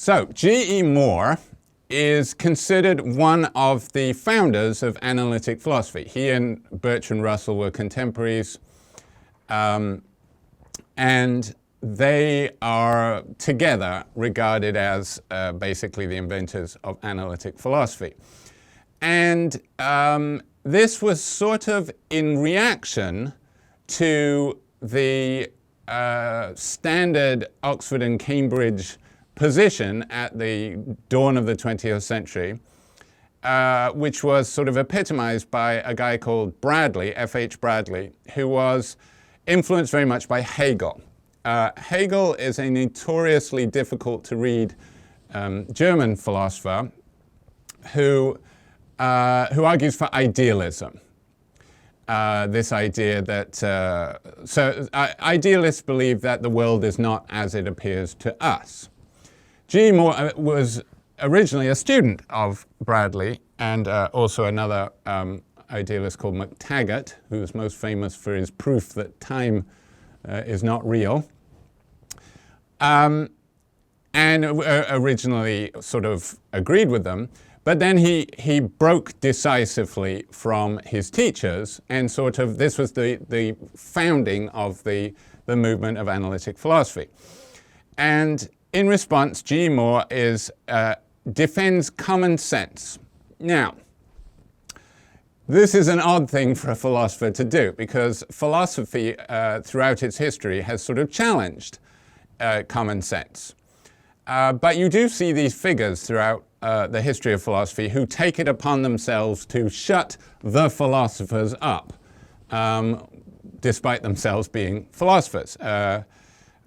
So, G.E. Moore is considered one of the founders of analytic philosophy. He and Bertrand Russell were contemporaries, and they are together regarded as basically the inventors of analytic philosophy. And this was sort of in reaction to the standard Oxford and Cambridge position at the dawn of the 20th century, which was sort of epitomized by a guy called Bradley, F.H. Bradley, who was influenced very much by Hegel. Hegel is a notoriously difficult to read German philosopher who argues for idealism. This idea that, idealists believe that the world is not as it appears to us. G.E. Moore was originally a student of Bradley and also another idealist called McTaggart, who is most famous for his proof that time is not real. And originally sort of agreed with them, but then he broke decisively from his teachers, and sort of this was the founding of the movement of analytic philosophy. And in response, G.E. Moore defends common sense. Now, this is an odd thing for a philosopher to do, because philosophy throughout its history has sort of challenged common sense. But you do see these figures throughout the history of philosophy who take it upon themselves to shut the philosophers up, despite themselves being philosophers.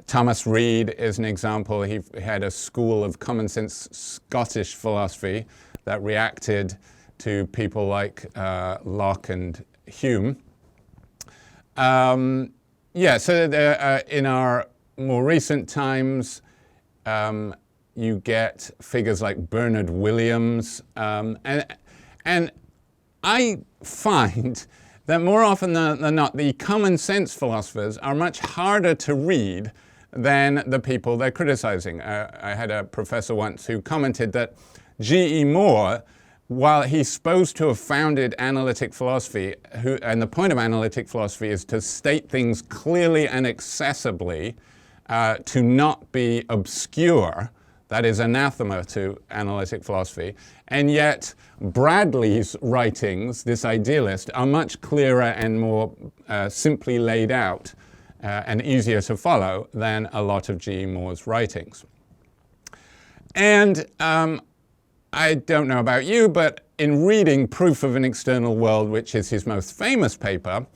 Thomas Reid is an example. He had a school of common sense Scottish philosophy that reacted to people like Locke and Hume. So in our more recent times, you get figures like Bernard Williams, and I find that more often than not, the common sense philosophers are much harder to read than the people they're criticizing. I had a professor once who commented that G.E. Moore, while he's supposed to have founded analytic philosophy, and the point of analytic philosophy is to state things clearly and accessibly, to not be obscure, that is anathema to analytic philosophy, and yet Bradley's writings, this idealist, are much clearer and more simply laid out and easier to follow than a lot of G.E. Moore's writings. And I don't know about you, but in reading Proof of an External World, which is his most famous paper,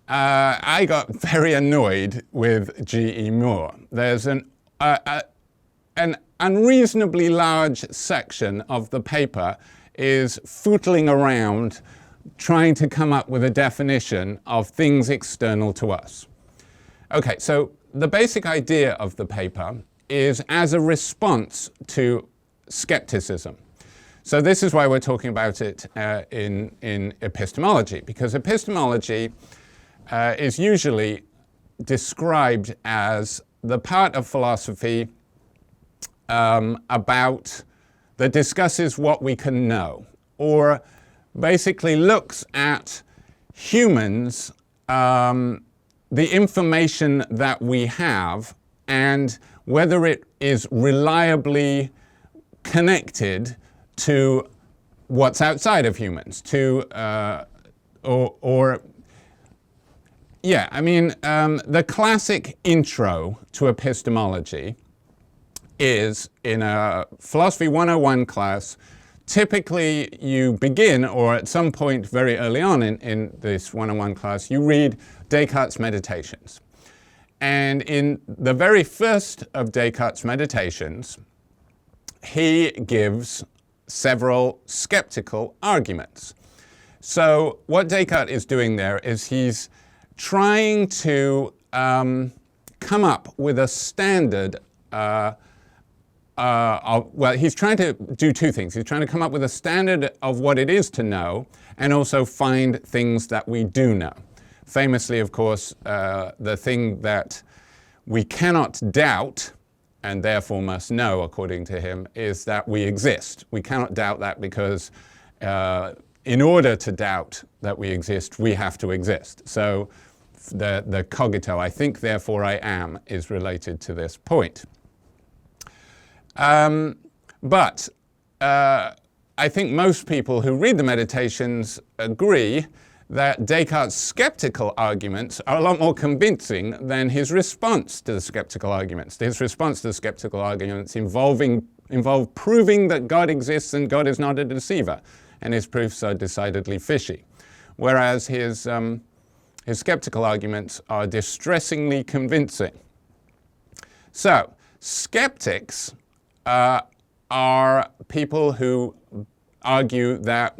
I got very annoyed with G.E. Moore. There's an unreasonably large section of the paper is footling around trying to come up with a definition of things external to us. Okay, so the basic idea of the paper is as a response to skepticism. So this is why we're talking about it in epistemology, because epistemology is usually described as the part of philosophy that discusses what we can know, or basically looks at humans, the information that we have, and whether it is reliably connected to what's outside of humans, the classic intro to epistemology is in a Philosophy 101 class. Typically you begin, or at some point very early on in this 101 class, you read Descartes' Meditations. And in the very first of Descartes' Meditations, he gives several skeptical arguments. So what Descartes is doing there is he's trying to come up with a standard he's trying to do two things. He's trying to come up with a standard of what it is to know, and also find things that we do know. Famously, of course, the thing that we cannot doubt and therefore must know, according to him, is that we exist. We cannot doubt that because in order to doubt that we exist, we have to exist. So the cogito, I think, therefore I am, is related to this point. But I think most people who read the Meditations agree that Descartes' skeptical arguments are a lot more convincing than his response to the skeptical arguments. His response to the skeptical arguments involve proving that God exists and God is not a deceiver, and his proofs are decidedly fishy. Whereas his skeptical arguments are distressingly convincing. So, skeptics are people who argue that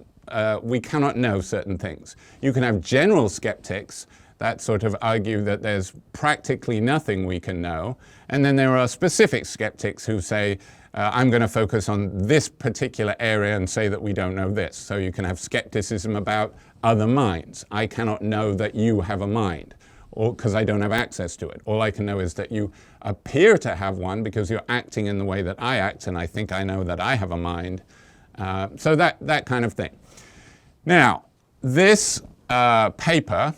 we cannot know certain things. You can have general skeptics that sort of argue that there's practically nothing we can know, and then there are specific skeptics who say, I'm going to focus on this particular area and say that we don't know this. So you can have skepticism about other minds. I cannot know that you have a mind, or because I don't have access to it. All I can know is that you appear to have one because you're acting in the way that I act, and I think I know that I have a mind. So that kind of thing. Now, this paper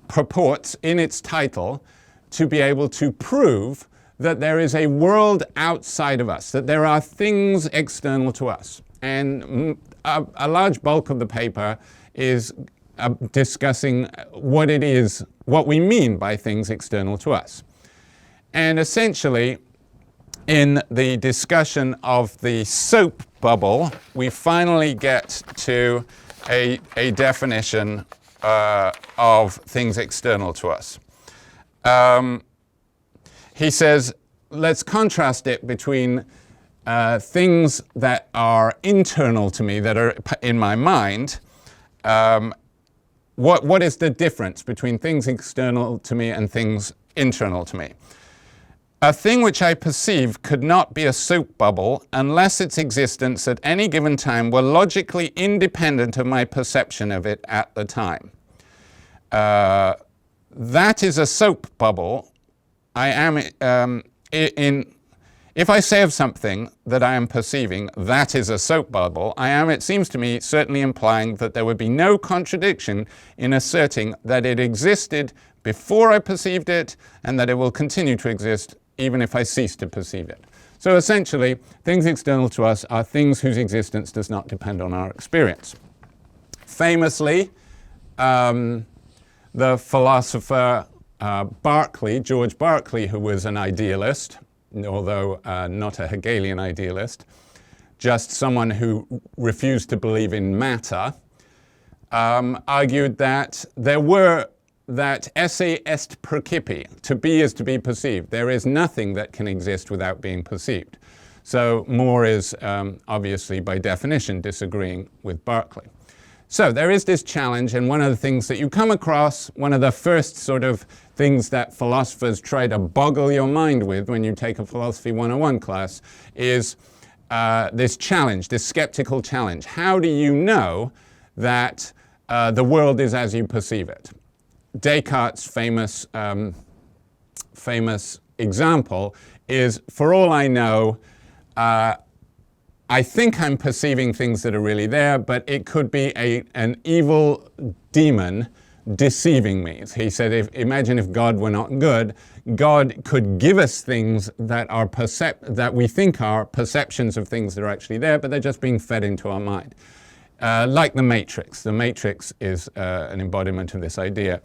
purports in its title to be able to prove that there is a world outside of us, that there are things external to us. And a large bulk of the paper is discussing what it is, what we mean by things external to us. And essentially, in the discussion of the soap bubble, we finally get to a definition of things external to us. He says, let's contrast it between things that are internal to me, that are in my mind. What is the difference between things external to me and things internal to me? A thing which I perceive could not be a soap bubble unless its existence at any given time were logically independent of my perception of it at the time. That is a soap bubble. I am if I say of something that I am perceiving, that is a soap bubble, I am, it seems to me, certainly implying that there would be no contradiction in asserting that it existed before I perceived it and that it will continue to exist even if I cease to perceive it. So essentially, things external to us are things whose existence does not depend on our experience. Famously, the philosopher George Berkeley, who was an idealist, although not a Hegelian idealist, just someone who refused to believe in matter, argued that that esse est percipi, to be is to be perceived. There is nothing that can exist without being perceived. So More is obviously by definition disagreeing with Berkeley. So there is this challenge, and one of the things that you come across, one of the first sort of things that philosophers try to boggle your mind with when you take a Philosophy 101 class is this challenge, this skeptical challenge. How do you know that the world is as you perceive it? Descartes' famous example is, for all I know, I think I'm perceiving things that are really there, but it could be an evil demon deceiving me. He said, imagine if God were not good, God could give us things that are that we think are perceptions of things that are actually there, but they're just being fed into our mind. Like the Matrix. The Matrix is an embodiment of this idea.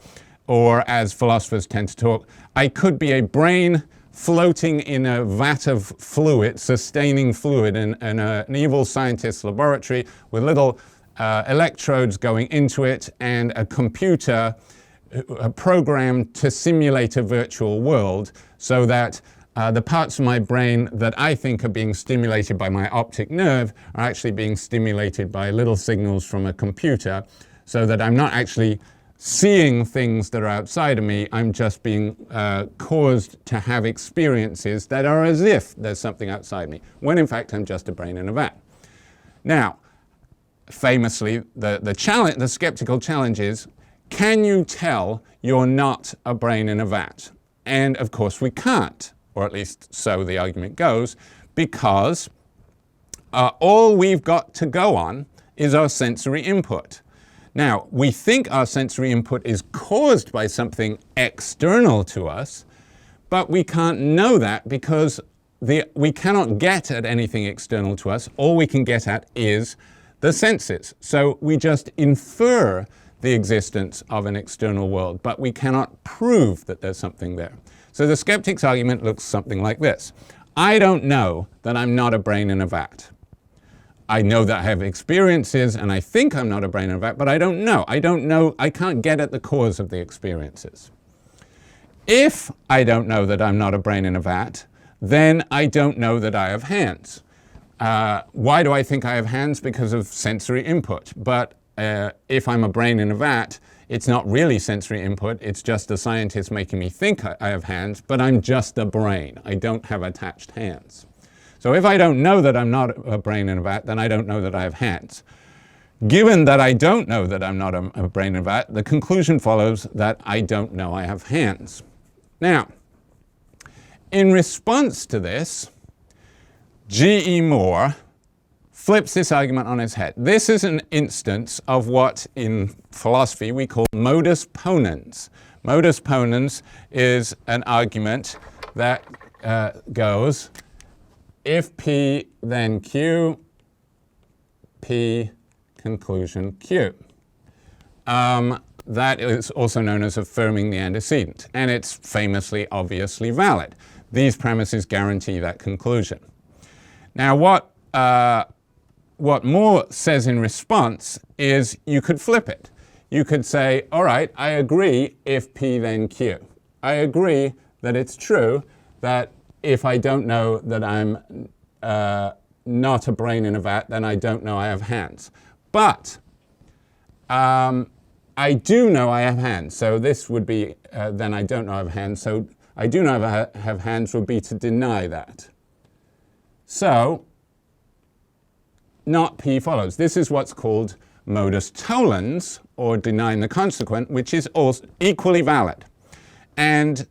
Or, as philosophers tend to talk, I could be a brain floating in a vat of fluid, sustaining fluid in an evil scientist's laboratory with little electrodes going into it and a computer programmed to simulate a virtual world so that the parts of my brain that I think are being stimulated by my optic nerve are actually being stimulated by little signals from a computer, so that I'm not actually seeing things that are outside of me, I'm just being caused to have experiences that are as if there's something outside me, when in fact I'm just a brain in a vat. Now, famously, the skeptical challenge is, can you tell you're not a brain in a vat? And of course we can't. or at least so the argument goes, because all we've got to go on is our sensory input. Now, we think our sensory input is caused by something external to us, but we can't know that because we cannot get at anything external to us. All we can get at is the senses. So we just infer the existence of an external world, but we cannot prove that there's something there. So the skeptic's argument looks something like this. I don't know that I'm not a brain in a vat. I know that I have experiences and I think I'm not a brain in a vat, but I don't know. I can't get at the cause of the experiences. If I don't know that I'm not a brain in a vat, then I don't know that I have hands. Why do I think I have hands? Because of sensory input. But if I'm a brain in a vat, it's not really sensory input. It's just a scientist making me think I have hands, but I'm just a brain. I don't have attached hands. So if I don't know that I'm not a brain in a vat, then I don't know that I have hands. Given that I don't know that I'm not a brain in a vat, the conclusion follows that I don't know I have hands. Now, in response to this, G.E. Moore flips this argument on its head. This is an instance of what in philosophy we call modus ponens. Modus ponens is an argument that goes, if P then Q, P conclusion Q. That is also known as affirming the antecedent, and it's famously obviously valid. These premises guarantee that conclusion. Now what Moore says in response is you could flip it. You could say, all right, I agree if P then Q. I agree that it's true that if I don't know that I'm not a brain in a vat, then I don't know I have hands. But I do know I have hands. So this would be, then I don't know I have hands. So I do know I have hands would be to deny that. So not P follows. This is what's called modus tollens, or denying the consequent, which is also equally valid. And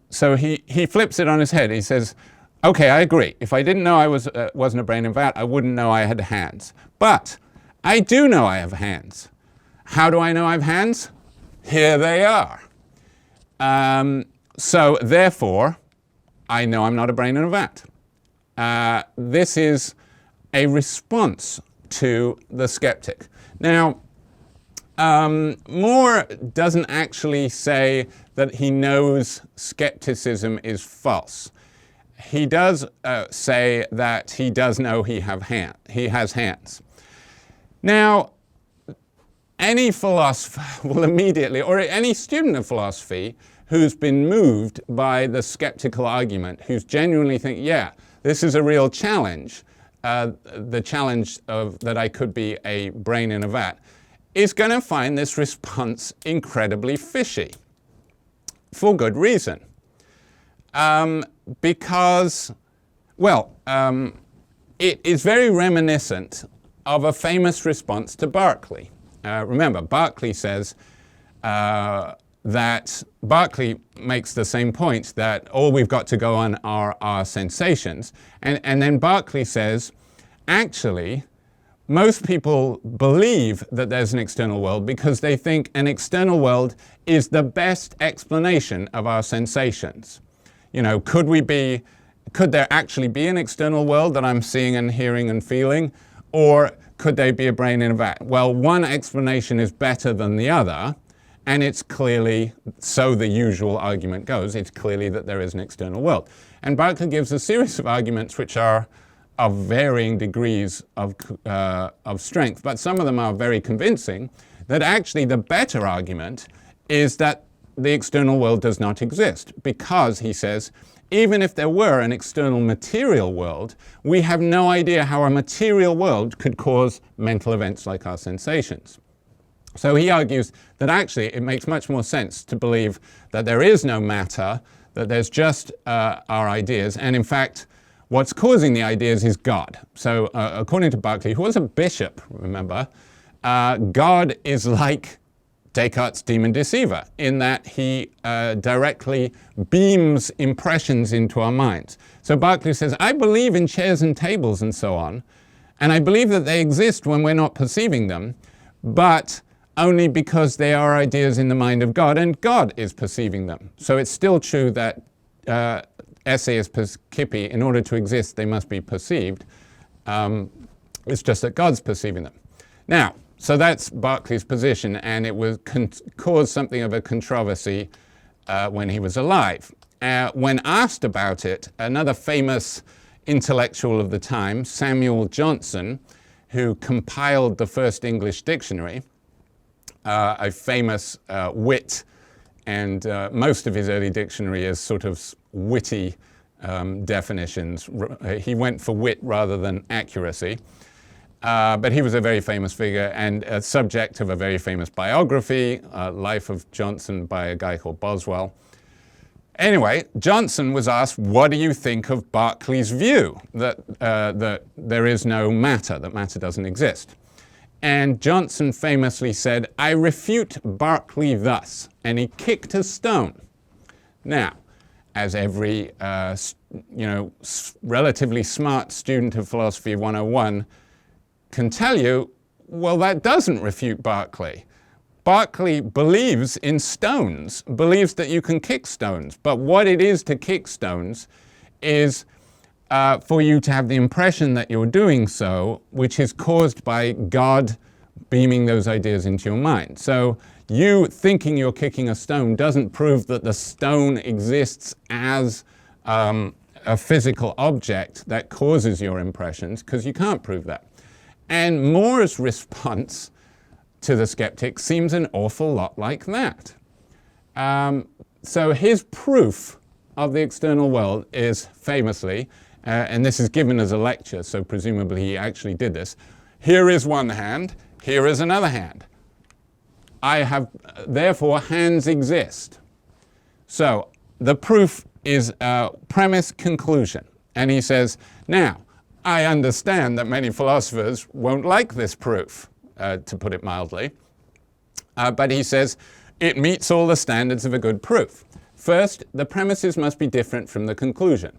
so he flips it on his head. He says, okay, I agree. If I didn't know I wasn't a brain in a vat, I wouldn't know I had hands. But I do know I have hands. How do I know I have hands? Here they are. So therefore, I know I'm not a brain in a vat. This is a response to the skeptic. Now, Moore doesn't actually say that he knows skepticism is false. He does say that he does know he has hands. Now, any philosopher will immediately, or any student of philosophy who's been moved by the skeptical argument, who's genuinely think, yeah, this is a real challenge, the challenge of that I could be a brain in a vat, is going to find this response incredibly fishy, for good reason. Because, well, it is very reminiscent of a famous response to Berkeley. Remember, Berkeley says that Berkeley makes the same point, that all we've got to go on are our sensations. And then Berkeley says, actually, most people believe that there's an external world because they think an external world is the best explanation of our sensations. You know, could there actually be an external world that I'm seeing and hearing and feeling? Or could they be a brain in a vat? Well, one explanation is better than the other, and it's clearly, so the usual argument goes, it's clearly that there is an external world. And Berkeley gives a series of arguments which are of varying degrees of strength, but some of them are very convincing, that actually the better argument is that the external world does not exist, because, he says, even if there were an external material world, we have no idea how a material world could cause mental events like our sensations. So he argues that actually it makes much more sense to believe that there is no matter, that there's just our ideas, and in fact, what's causing the ideas is God. So according to Berkeley, who was a bishop, remember, God is like Descartes' demon deceiver, in that he directly beams impressions into our minds. So Berkeley says, I believe in chairs and tables and so on, and I believe that they exist when we're not perceiving them, but only because they are ideas in the mind of God, and God is perceiving them. So it's still true that esse is percipi, in order to exist, they must be perceived. It's just that God's perceiving them. Now, so that's Berkeley's position, and it was caused something of a controversy when he was alive. When asked about it, another famous intellectual of the time, Samuel Johnson, who compiled the first English dictionary, a famous wit, and most of his early dictionary is sort of witty definitions. He went for wit rather than accuracy. But he was a very famous figure and a subject of a very famous biography, Life of Johnson by a guy called Boswell. Anyway, Johnson was asked, what do you think of Berkeley's view that there is no matter, that matter doesn't exist? And Johnson famously said, I refute Berkeley thus, and he kicked a stone. Now, as every relatively smart student of Philosophy 101 can tell you, well, that doesn't refute Berkeley. Berkeley believes in stones, believes that you can kick stones. But what it is to kick stones is for you to have the impression that you're doing so, which is caused by God beaming those ideas into your mind. So you thinking you're kicking a stone doesn't prove that the stone exists as a physical object that causes your impressions, because you can't prove that. And Moore's response to the skeptic seems an awful lot like that. So his proof of the external world is famously, and this is given as a lecture, so presumably he actually did this, here is one hand, here is another hand. I have, therefore, hands exist. So the proof is premise conclusion. And he says, now, I understand that many philosophers won't like this proof, to put it mildly. But he says, it meets all the standards of a good proof. First, the premises must be different from the conclusion.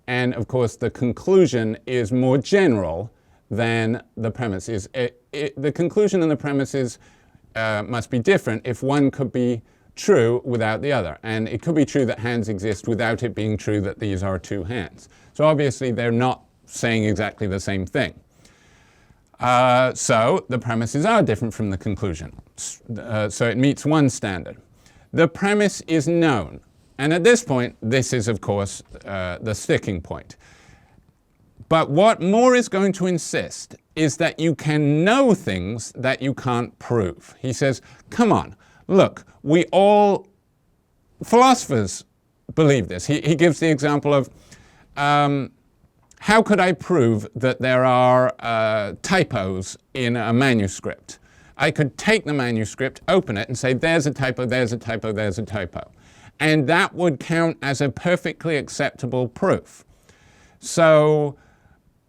And of course, the conclusion is more general than the premises. The conclusion and the premises must be different if one could be true without the other. And it could be true that hands exist without it being true that these are two hands. So obviously, they're not saying exactly the same thing. So the premises are different from the conclusion. So it meets one standard. The premise is known. And at this point, this is, of course, the sticking point. But what Moore is going to insist is that you can know things that you can't prove. He says, come on, look, philosophers believe this. He gives the example of, how could I prove that there are typos in a manuscript? I could take the manuscript, open it, and say, there's a typo, there's a typo, there's a typo. And that would count as a perfectly acceptable proof. So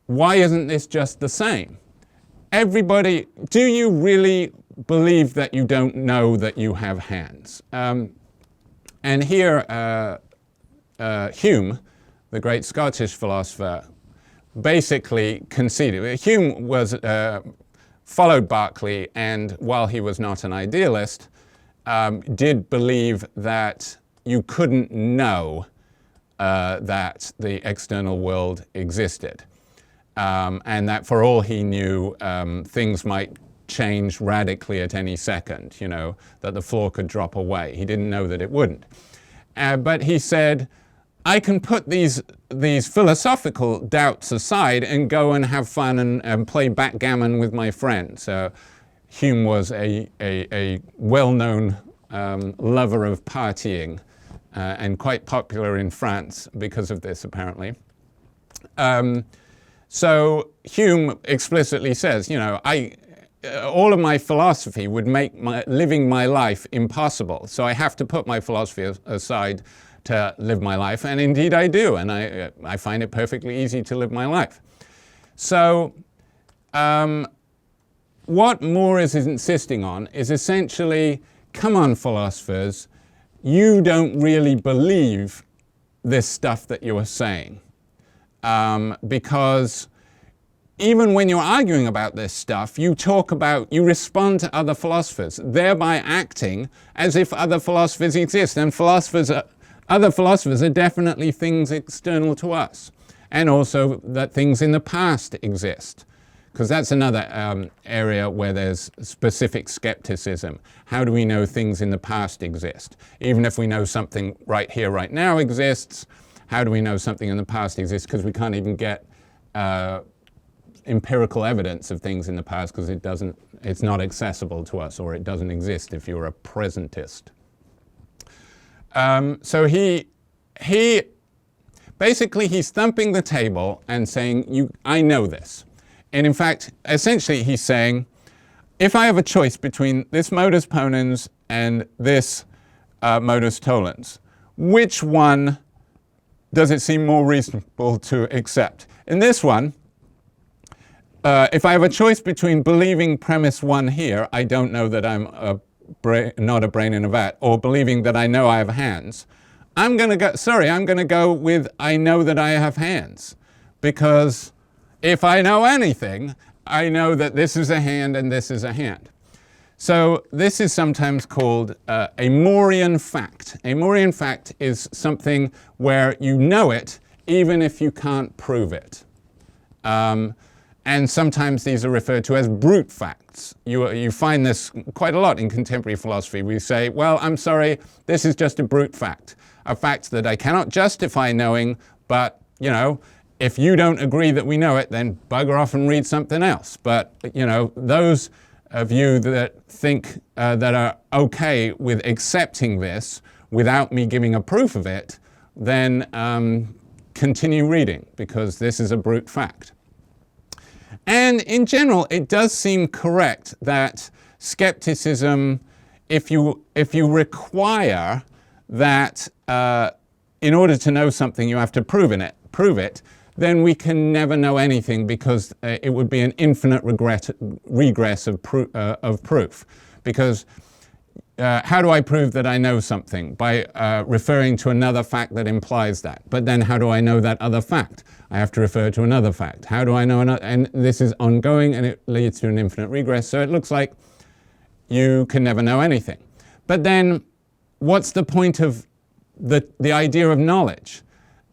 why isn't this just the same? Everybody, do you really believe that you don't know that you have hands? And here, Hume, the great Scottish philosopher, basically conceded. Hume was followed Berkeley, and while he was not an idealist, did believe that you couldn't know that the external world existed, and that for all he knew, things might change radically at any second, that the floor could drop away. He didn't know that it wouldn't. But he said, I can put these philosophical doubts aside and go and have fun and play backgammon with my friends. Hume was a well-known lover of partying and quite popular in France because of this, apparently. So Hume explicitly says, all of my philosophy would make living my life impossible. So I have to put my philosophy aside to live my life, and indeed I do, and I find it perfectly easy to live my life. So what Moore is insisting on is essentially come on, philosophers, you don't really believe this stuff that you are saying. Because even when you're arguing about this stuff, you respond to other philosophers, thereby acting as if other philosophers exist. And other philosophers are definitely things external to us. And also that things in the past exist. Because that's another area where there's specific skepticism. How do we know things in the past exist? Even if we know something right here, right now exists, how do we know something in the past exists? Because we can't even get empirical evidence of things in the past because it's not accessible to us, or it doesn't exist if you're a presentist. So basically he's thumping the table and saying, I know this. And in fact, essentially he's saying, if I have a choice between this modus ponens and this modus tollens, which one does it seem more reasonable to accept? In this one, if I have a choice between believing premise 1 here, I don't know that I'm not a brain in a vat, or believing that I know I have hands, I'm going to go with I know that I have hands. Because if I know anything, I know that this is a hand and this is a hand. So this is sometimes called a Morean fact. A Morean fact is something where you know it even if you can't prove it. And sometimes these are referred to as brute facts. You find this quite a lot in contemporary philosophy. We say, well, I'm sorry, this is just a brute fact. A fact that I cannot justify knowing, but, if you don't agree that we know it, then bugger off and read something else. But, those of you that think that are okay with accepting this without me giving a proof of it, then continue reading, because this is a brute fact. And in general, it does seem correct that skepticism, if you require that in order to know something you have to prove it, then we can never know anything, because it would be an infinite regress of proof. Because how do I prove that I know something? By referring to another fact that implies that. But then how do I know that other fact? I have to refer to another fact. How do I know another? And this is ongoing, and it leads to an infinite regress. So it looks like you can never know anything. But then what's the point of the idea of knowledge?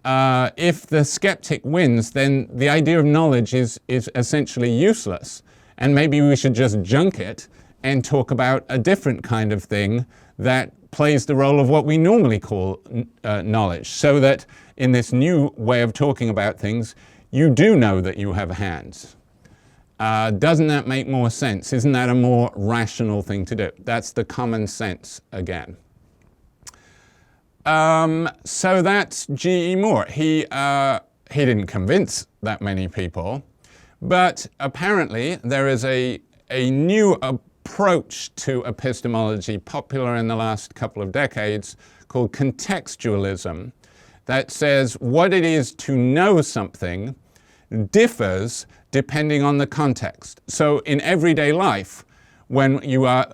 If the skeptic wins, then the idea of knowledge is essentially useless. And maybe we should just junk it and talk about a different kind of thing that plays the role of what we normally call knowledge. So that in this new way of talking about things, you do know that you have hands. Doesn't that make more sense? Isn't that a more rational thing to do? That's the common sense again. So that's G.E. Moore. He didn't convince that many people, but apparently there is a new approach to epistemology popular in the last couple of decades called contextualism, that says what it is to know something differs depending on the context. So in everyday life, when you are,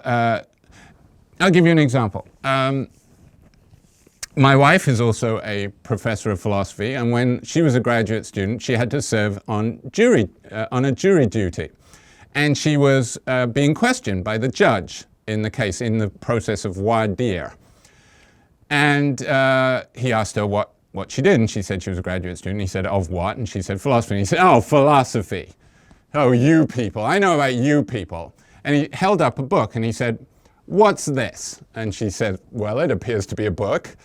I'll give you an example. My wife is also a professor of philosophy, and when she was a graduate student, she had to serve on a jury duty. And she was being questioned by the judge in the case, in the process of voir dire. And he asked her what she did, and she said she was a graduate student. He said, of what? And she said, philosophy. And he said, oh, philosophy. Oh, you people. I know about you people. And he held up a book, and he said, what's this? And she said, well, it appears to be a book.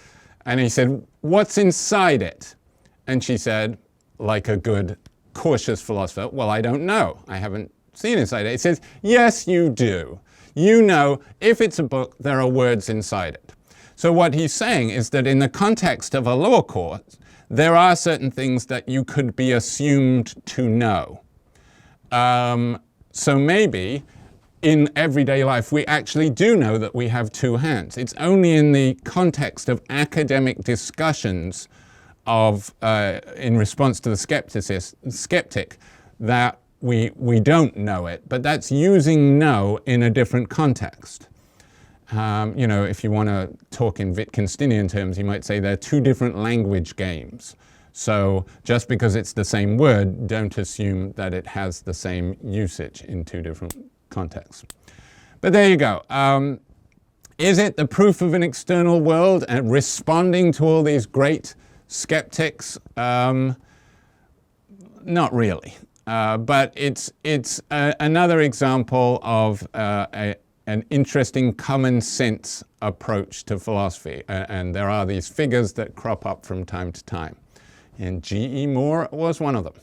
And he said, what's inside it? And she said, like a good, cautious philosopher, well, I don't know. I haven't seen inside it. It says, yes, you do. You know, if it's a book, there are words inside it. So what he's saying is that in the context of a law court, there are certain things that you could be assumed to know. So maybe in everyday life, we actually do know that we have two hands. It's only in the context of academic discussions in response to the skeptic that we don't know it, but that's using know in a different context. You know, if you want to talk in Wittgensteinian terms, you might say they're two different language games. So just because it's the same word, don't assume that it has the same usage in two different contexts. But there you go. Is it the proof of an external world and responding to all these great skeptics? Not really. But it's another example of an interesting common sense approach to philosophy. And there are these figures that crop up from time to time. And G.E. Moore was one of them.